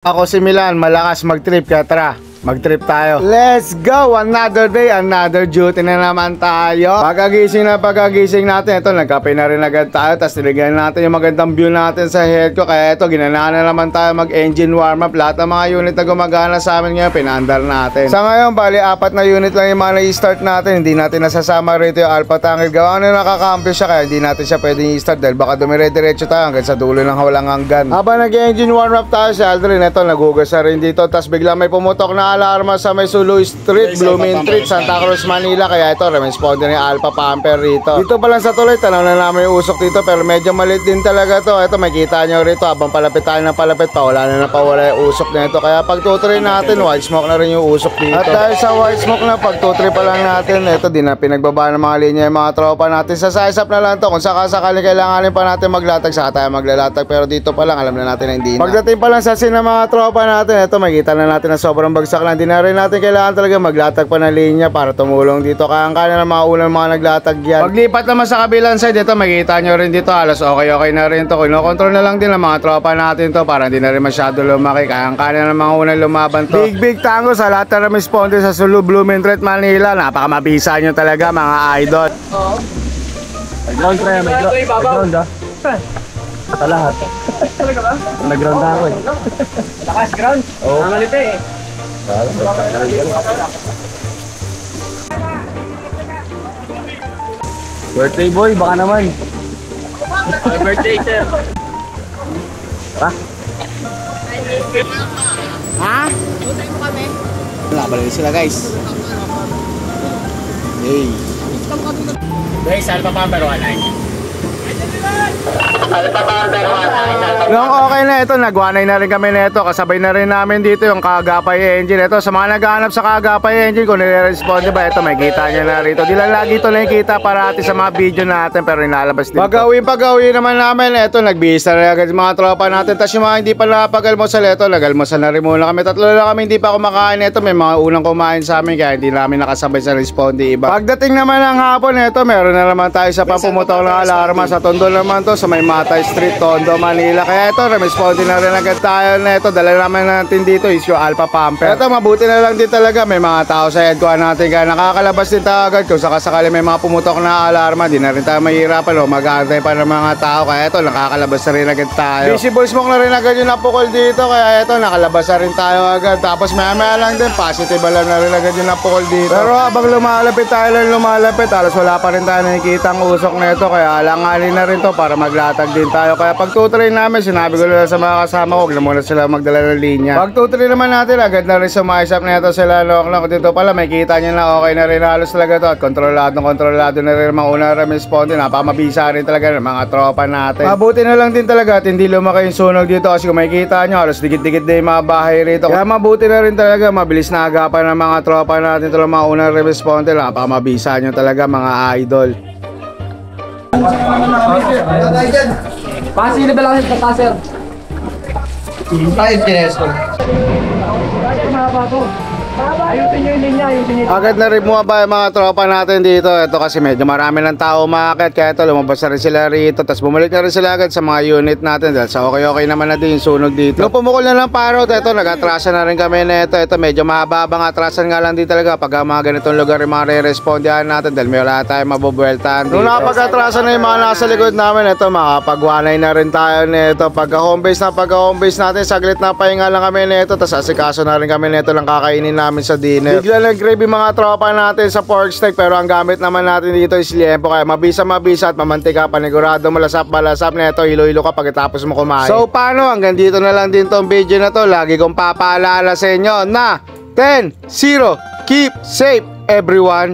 Ako si Milan, malakas mag-trip kaya tara, mag-trip tayo. Let's go! Another day, another duty na naman tayo. Pagkagising natin, ito, nagkape na rin agad tayo. Tapos niligyan natin yung magandang view natin sa head ko. Kaya ito, ginanahan na naman tayo mag-engine warm-up. Lahat ng mga unit na gumagana sa amin ngayon, pinaandar natin. Sa ngayon, bali, 4 na unit lang yung mga na-start natin. Hindi natin nasasama rito yung Alpha Tanker. Gawa na nakakampyo siya, kaya hindi natin siya pwedeng i-start dahil baka dumire-diretso tayo hanggang sa dulo ng walang hanggan. Habang nag-engine warm-up tayo, si Aldrin, ito, nagugas na rin dito. Tapos bigla may pumutok na alarma sa may Sulu Street, Blooming Street, Santa Cruz, Manila. Kaya ito, responder ni Alpha Pumper rito. Dito pa lang sa tuloy, tanaw na namin yung usok dito, pero medyo maliit din talaga to. Ito, makita nyo rito, habang palapit tayo ng palapit, pawala yung usok na ito. Kaya pag tutry natin, white smoke na rin yung usok dito. At dahil sa white smoke na pag tutry pa lang natin, ito din na pinagbaba ng mga linya yung mga tropa natin. Sa size up na lang to, kung sakasakali kailanganin pa natin maglatag, saka tayo maglalatag. Pero dito pa lang, alam na natin na hindi na. Pagdating pa lang sa scene ng mga tropa natin, ito, makita na natin na sobrang bagsak lang. Hindi na rin natin kailangan talaga maglatag pa ng linya para tumulong dito. Kaya na mga unang mga naglatag yan. Paglipat naman sa kabilang side, ito, makita nyo rin dito, halos okay na rin to. Kinokontrol na lang din ng mga tropa natin to para hindi na rin masyado lumaki. Kaya na mga unang lumaban to. Big tango sa lahat na responder sa Sulu, Blooming Street, Manila. Napakamabisa nyo talaga mga idol. Nag-ground pre, may ground ah. Sa lahat. Talaga ba? Nag-ground ako eh. Lakas ground? Oo. Nangalita eh. Birthday boy, baka naman. Birthday sir. Ha? Tutay mo kami. Wala, balik sila guys. Hey. Guys, Alpha Pumper 19. Nung okay na ito, nagwanay na rin kami na ito. Kasabay na rin namin dito yung Kagapay engine. Ito, sa mga naghahanap sa Kagapay engine, kung nire-responde ba, ito, may kita nyo na rito. Di lang lagi ito nakikita parati sa mga video natin, pero inalabas din. Pag-uwi naman namin, ito, nagbihis na rin agad mga tropa natin. Tapos yung mga hindi pa nakapag-almusal, ito, nag-almusal na rin muna kami. Tatlo lang kami, hindi pa kumakain. Ito, may mga unang kumain sa amin, kaya hindi namin nakasabay sa responde iba. Pagdating naman ng hapon, ito, meron na naman tayo sa pampumutok ng alarma. Sa Tondo naman to, sa may Matay Street, Tondo, Manila. Kaya ito, responde na rin agad tayo na ito. Dala naman natin dito is yung Alpha Pumper. Ito, mabuti na lang din talaga. May mga tao sa headquarter natin. Kaya nakakalabas din tayo agad. Kung sakasakali may mga pumutok na alarma, di na rin tayo mahirapan o mag-aantay pa ng mga tao. Kaya ito, nakakalabas na rin agad tayo. Visible smoke na rin agad yung napukol dito. Kaya ito, nakalabas na rin tayo agad. Tapos maya lang din, positive alarm na rin agad yung napukol dito. Pero habang lumalapit tayo lang halos wala pa rin tayo nakikita ang usok na ito. Kaya alangalin na rin to para maglatag din tayo. Kaya pag tutry namin, sinabi ko lang sa mga kasama ko, huwag na muna sila magdala ng linya. Pag tutry naman natin, agad na rin sumaisap na ito sila. Kung dito pala, may kita nyo na okay na rin halos talaga to. At kontrolado na rin mga unang responde. Napakamabisa rin talaga ng mga tropa natin. Mabuti na lang din talaga at hindi lumaki yung sunog dito. Kasi kung may kita nyo, halos dikit-dikit na yung mga bahay rito. Kaya mabuti na rin talaga, mabilis na agapan ng mga tropa natin. Ito lang mga unang responde. Napakamabisa nyo talaga mga idol. Pasili ba lang yung sir? Tayo tinesto. Ayusin nyo yung linya, Agad na rin bumaba yung mga tropa natin dito. Ito kasi medyo marami ng tao umakit. Kaya ito, lumabas na rin sila rito. Tapos bumalik na rin sila agad sa mga unit natin. Dahil sa okay naman na din yung sunog dito. Nung pumukol na ng parot, ito, nag-atrasan na rin kami na ito. Ito, medyo mahababang atrasan nga lang din talaga. Pag mga ganitong lugar yung mga re-respondihan natin. Dahil may wala tayong mabubueltahan dito. Nung nakapag-atrasan na yung mga nasa likod namin, ito, makapagwanay na rin tayo na ito. Pagka-home base natin, saglit na pahinga lang kami na ito. Tapos asikaso na rin kami na ito lang kakainin namin sa dinner. Bigla nag-grave mga tropa natin sa pork steak, pero ang gamit naman natin dito is liempo. Kaya mabisa at mamantika, panigurado malasap na ito, hilo-hilo ka pagkatapos mo kumain. So paano, hanggang dito na lang din tong video na to. Lagi kong papaalala sa inyo na 10-0, keep safe everyone.